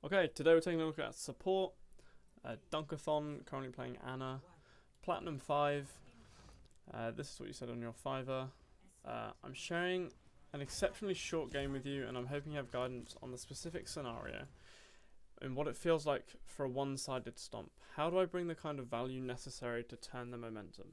Okay, today we're taking a look at support, Dunkathon, currently playing Anna, Platinum 5, this is what you said on your Fiverr. I'm sharing an exceptionally short game with you and I'm hoping you have guidance on the specific scenario and what it feels like for a one-sided stomp. How do I bring the kind of value necessary to turn the momentum?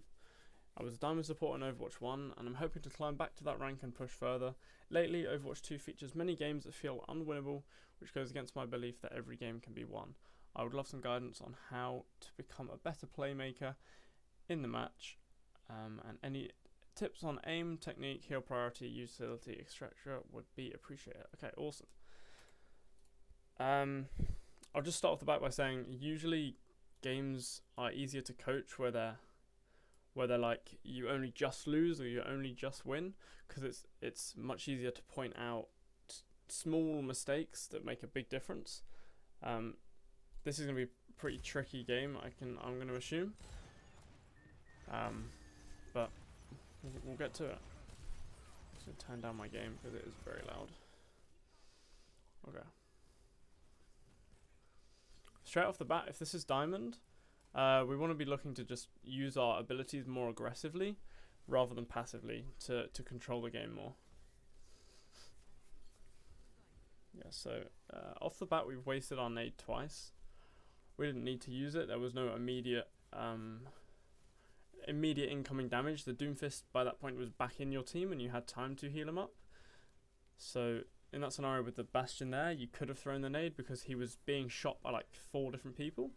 I was a diamond support in Overwatch 1 and I'm hoping to climb back to that rank and push further. Lately, Overwatch 2 features many games that feel unwinnable, which goes against my belief that every game can be won. I would love some guidance on how to become a better playmaker in the match, and any tips on aim, technique, heal priority, utility, etc. would be appreciated. Okay, awesome. I'll just start off the bat by saying usually games are easier to coach where they're like you only just lose or you only just win, because it's much easier to point out small mistakes that make a big difference. This is going to be a pretty tricky game, I'm going to assume, but we'll get to it. I'm just going to turn down my game because it is very loud. Okay. Straight off the bat, if this is diamond, we want to be looking to just use our abilities more aggressively rather than passively to control the game more. Yeah, so off the bat we've wasted our nade twice. We didn't need to use it. There was no immediate incoming damage. The Doomfist by that point was back in your team and you had time to heal him up. So in that scenario with the Bastion there, you could have thrown the nade because he was being shot by like 4 different people.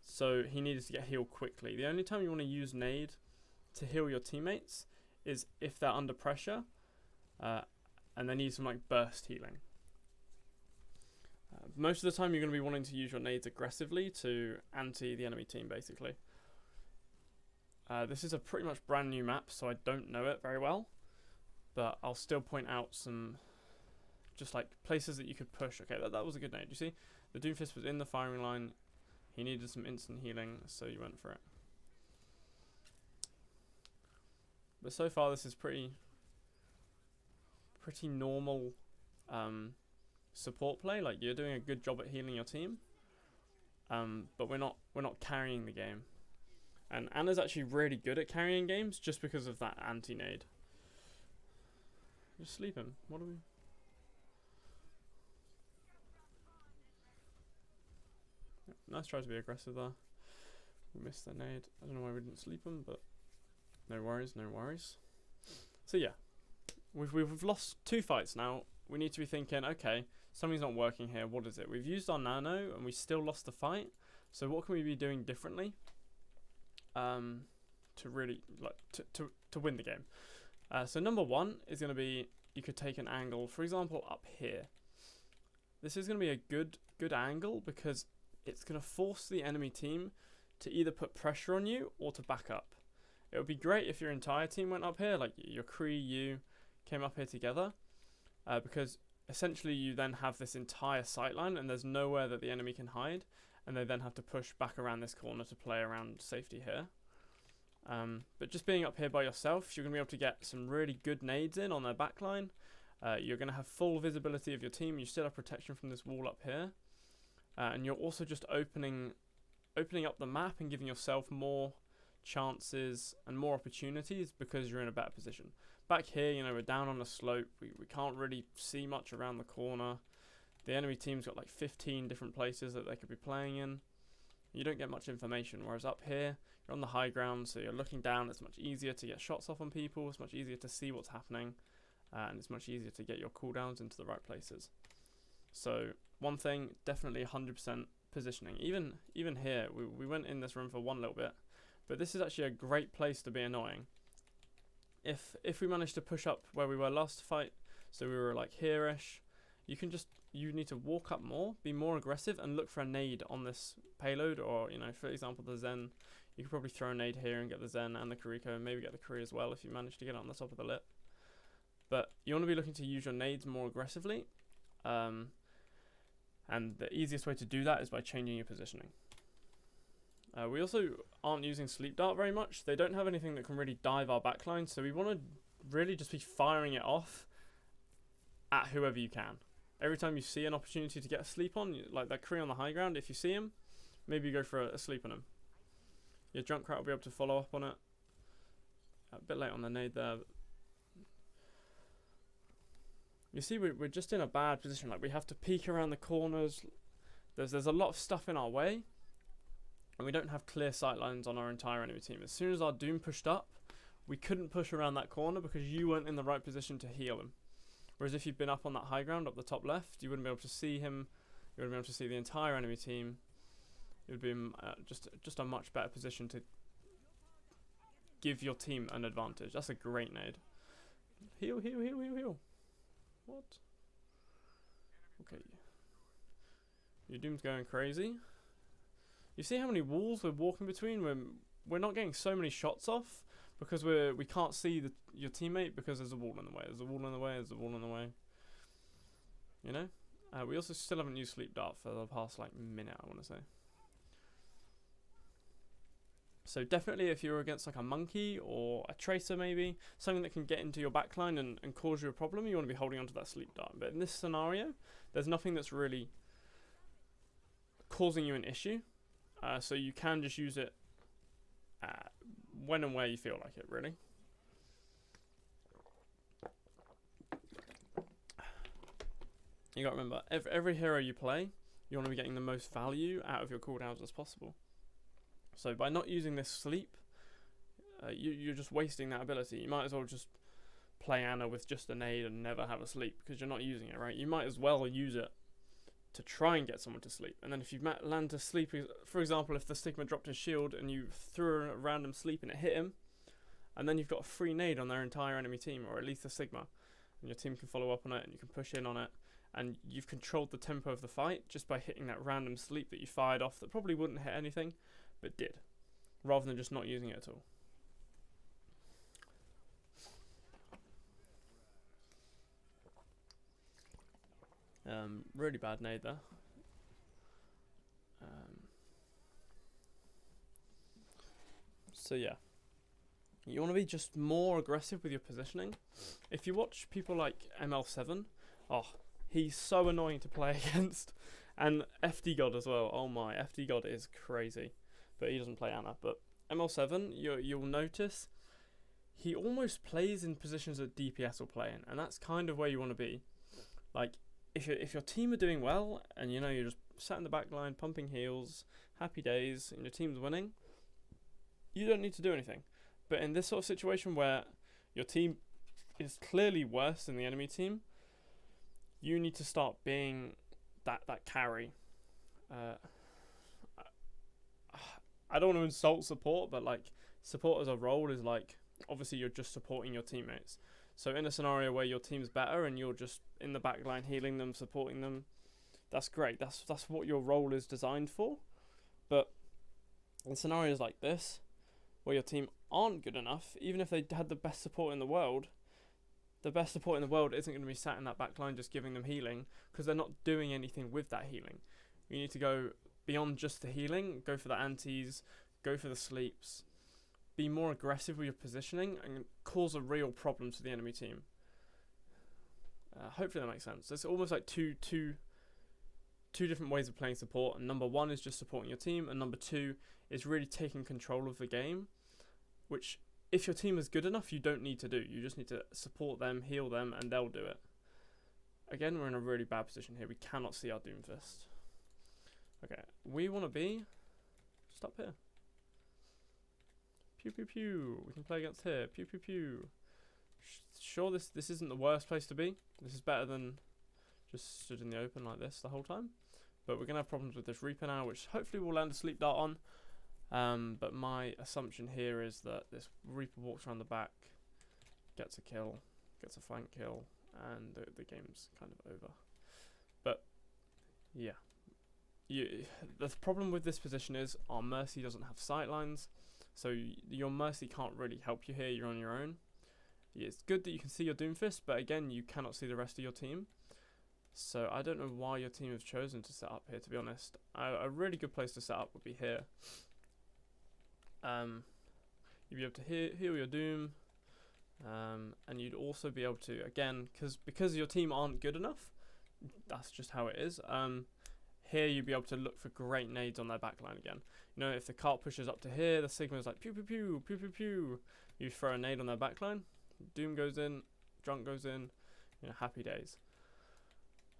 So he needed to get healed quickly. The only time you want to use nade to heal your teammates is if they're under pressure and they need some like burst healing. Most of the time you're going to be wanting to use your nades aggressively to anti the enemy team basically. This is a pretty much brand new map, so I don't know it very well, but I'll still point out some just like places that you could push. Okay, that was a good nade. You see, the Doomfist was in the firing line. He needed some instant healing, so you went for it. But so far, this is pretty normal support play. Like, you're doing a good job at healing your team, but we're not carrying the game. And Anna's actually really good at carrying games just because of that anti-nade. Just sleep him. What do we? Nice try to be aggressive there. We missed the nade. I don't know why we didn't sleep him, but no worries, no worries. So yeah, we've lost 2 fights now. We need to be thinking, okay, something's not working here. What is it? We've used our nano and we still lost the fight. So what can we be doing differently to really like to win the game? So number 1 is going to be, you could take an angle, for example, up here. This is going to be a good angle because it's going to force the enemy team to either put pressure on you or to back up. It would be great if your entire team went up here, like your Kree, you came up here together, because essentially you then have this entire sightline and there's nowhere that the enemy can hide, and they then have to push back around this corner to play around safety here. But just being up here by yourself, you're going to be able to get some really good nades in on their backline. You're going to have full visibility of your team. You still have protection from this wall up here. And you're also just opening up the map and giving yourself more chances and more opportunities because you're in a better position. Back here, you know, we're down on the slope. We can't really see much around the corner. The enemy team's got like 15 different places that they could be playing in. You don't get much information, whereas up here, you're on the high ground, so you're looking down. It's much easier to get shots off on people. It's much easier to see what's happening, and it's much easier to get your cooldowns into the right places. So one thing, definitely 100% positioning. Even here, we went in this room for one little bit, but this is actually a great place to be annoying. If we manage to push up where we were last fight, so we were like here-ish, you need to walk up more, be more aggressive, and look for a nade on this payload, or, you know, for example, the Zen. You could probably throw a nade here and get the Zen and the Kuriko, and maybe get the Kuri as well if you manage to get it on the top of the lip. But you want to be looking to use your nades more aggressively. And the easiest way to do that is by changing your positioning. We also aren't using Sleep Dart very much. They don't have anything that can really dive our backline, so we want to really just be firing it off at whoever you can. every time you see an opportunity to get a sleep on, like that Kree on the high ground, if you see him, maybe you go for a sleep on him. Your Junkrat will be able to follow up on it. A bit late on the nade there. You see, we're just in a bad position. Like, we have to peek around the corners. There's a lot of stuff in our way, and we don't have clear sight lines on our entire enemy team. As soon as our Doom pushed up, we couldn't push around that corner because you weren't in the right position to heal him. Whereas if you'd been up on that high ground, up the top left, you wouldn't be able to see him. You wouldn't be able to see the entire enemy team. It would be just a much better position to give your team an advantage. That's a great nade. Heal, heal, heal, heal, heal. What? Okay. Your Doom's going crazy. You see how many walls we're walking between? We're not getting so many shots off because we can't see your teammate because there's a wall in the way. There's a wall in the way. There's a wall in the way. You know? We also still haven't used Sleep Dart for the past like minute, I want to say. So definitely if you're against like a monkey or a tracer maybe, something that can get into your backline and cause you a problem, you want to be holding onto that Sleep Dart. But in this scenario, there's nothing that's really causing you an issue. So you can just use it when and where you feel like it, really. You got to remember, every hero you play, you want to be getting the most value out of your cooldowns as possible. So by not using this sleep, you're just wasting that ability. You might as well just play Ana with just a nade and never have a sleep because you're not using it, right? You might as well use it to try and get someone to sleep. And then if you land to sleep, for example, if the Stigma dropped his shield and you threw a random sleep and it hit him, and then you've got a free nade on their entire enemy team, or at least the Sigma, and your team can follow up on it and you can push in on it, and you've controlled the tempo of the fight just by hitting that random sleep that you fired off that probably wouldn't hit anything, but did, rather than just not using it at all. Really bad nade there. So yeah, you want to be just more aggressive with your positioning. If you watch people like ML7, oh, he's so annoying to play against, and FD God as well. Oh my, FD God is crazy, but he doesn't play Ana. But ML7, you'll notice he almost plays in positions that DPS will play in, and that's kind of where you want to be. Like, if your team are doing well, and you know you're just sat in the back line pumping heals, happy days, and your team's winning, you don't need to do anything. But in this sort of situation where your team is clearly worse than the enemy team, you need to start being that carry. I don't want to insult support, but like, support as a role is like, obviously you're just supporting your teammates. So in a scenario where your team's better and you're just in the back line healing them, supporting them, that's great. That's what your role is designed for. But in scenarios like this, where your team aren't good enough, even if they had the best support in the world isn't going to be sat in that back line just giving them healing, because they're not doing anything with that healing. You need to go beyond just the healing, go for the antis, go for the sleeps, be more aggressive with your positioning and cause a real problem to the enemy team. Hopefully that makes sense. It's almost like two different ways of playing support, and number one is just supporting your team, and number two is really taking control of the game, which if your team is good enough, you don't need to do. You just need to support them, heal them, and they'll do it. Again, we're in a really bad position here. We cannot see our Doomfist. Okay, we want to be just up here. Pew pew pew. We can play against here. Pew pew pew. Sure, this isn't the worst place to be. This is better than just stood in the open like this the whole time. But we're gonna have problems with this Reaper now, which hopefully we'll land a sleep dart on. But my assumption here is that this Reaper walks around the back, gets a kill, gets a flank kill, and the game's kind of over. But yeah, the problem with this position is our Mercy doesn't have sightlines, so your Mercy can't really help you here. You're on your own. It's good that you can see your Doomfist, but again, you cannot see the rest of your team. So I don't know why your team have chosen to set up here, to be honest. A really good place to set up would be here. You'd be able to heal your Doom, and you'd also be able to, again, because your team aren't good enough, that's just how it is. Here you'd be able to look for great nades on their backline again. You know, if the cart pushes up to here, the Sigma's like pew pew pew pew pew pew. You throw a nade on their backline, Doom goes in, Drunk goes in, you know, happy days.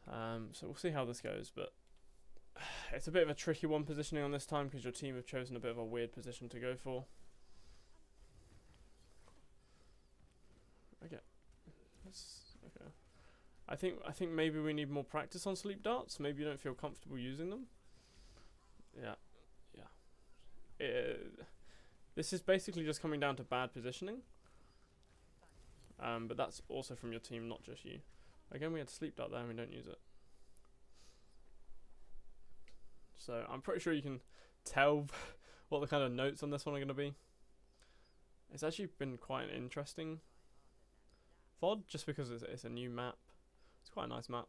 So we'll see how this goes, but it's a bit of a tricky one positioning on this time because your team have chosen a bit of a weird position to go for. Okay. Okay. I think maybe we need more practice on sleep darts. Maybe you don't feel comfortable using them. Yeah. This is basically just coming down to bad positioning. But that's also from your team, not just you. Again, we had sleep dart there and we don't use it. So I'm pretty sure you can tell what the kind of notes on this one are going to be. It's actually been quite an interesting VOD, just because it's a new map. It's quite a nice map.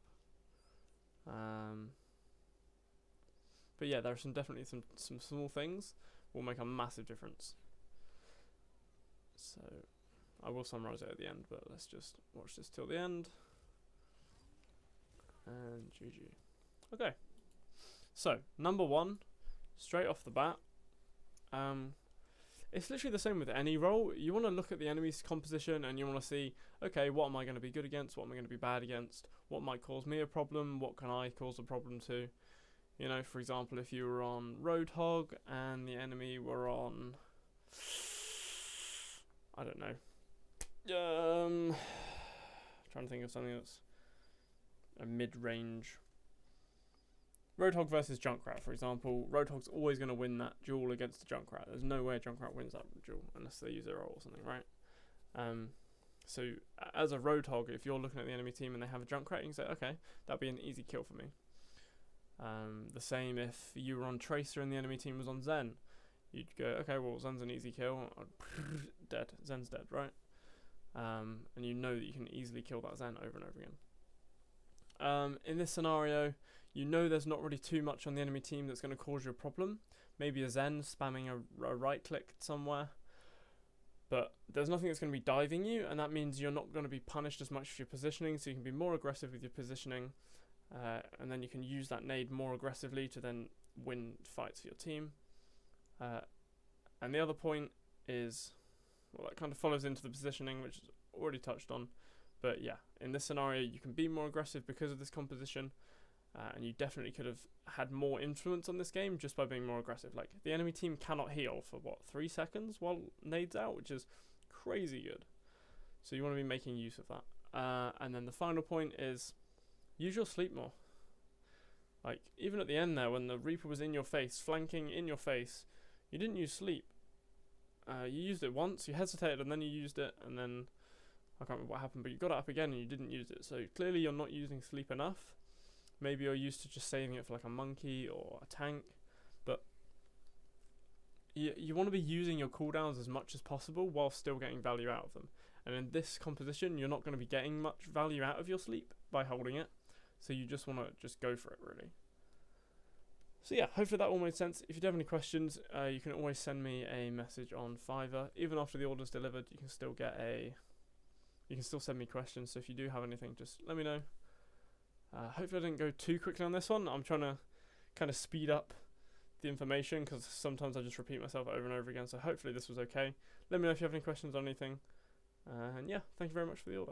But yeah, there are definitely some small things will make a massive difference. So I will summarize it at the end, but let's just watch this till the end. And GG. Okay. So, number one, straight off the bat, it's literally the same with any role. You want to look at the enemy's composition and you want to see, okay, what am I going to be good against? What am I going to be bad against? What might cause me a problem? What can I cause a problem to? You know, for example, if you were on Roadhog and the enemy were on, I don't know, trying to think of something that's a mid-range. Roadhog versus Junkrat, for example. Roadhog's always going to win that duel against the Junkrat. There's no way Junkrat wins that duel unless they use their ult or something, right? So as a Roadhog, if you're looking at the enemy team and they have a Junkrat, you can say, okay, that'd be an easy kill for me. The same if you were on Tracer and the enemy team was on Zen. You'd go, okay, well, Zen's an easy kill. Dead. Zen's dead, right? And you know that you can easily kill that Zen over and over again. In this scenario, you know there's not really too much on the enemy team that's going to cause you a problem. Maybe a Zen spamming a right click somewhere. But there's nothing that's going to be diving you, and that means you're not going to be punished as much for your positioning, so you can be more aggressive with your positioning. And then you can use that nade more aggressively to then win fights for your team. And the other point is, well, that kind of follows into the positioning, which is already touched on. But yeah, in this scenario, you can be more aggressive because of this composition. And you definitely could have had more influence on this game just by being more aggressive. Like, the enemy team cannot heal for, 3 seconds while nade's out, which is crazy good. So you want to be making use of that. And then the final point is, use your sleep more. Like, even at the end there, when the Reaper was in your face, flanking in your face, you didn't use sleep. You used it once, you hesitated, and then you used it, and then, I can't remember what happened, but you got it up again and you didn't use it. So clearly you're not using sleep enough. Maybe you're used to just saving it for like a monkey or a tank, but you want to be using your cooldowns as much as possible while still getting value out of them. And in this composition, you're not going to be getting much value out of your sleep by holding it, so you just want to just go for it, really. So yeah, hopefully that all made sense. If you do have any questions, you can always send me a message on Fiverr. Even after the order's delivered, you can still send me questions. So if you do have anything, just let me know. Hopefully I didn't go too quickly on this one. I'm trying to kind of speed up the information because sometimes I just repeat myself over and over again. So hopefully this was okay. Let me know if you have any questions on anything. And yeah, thank you very much for the order.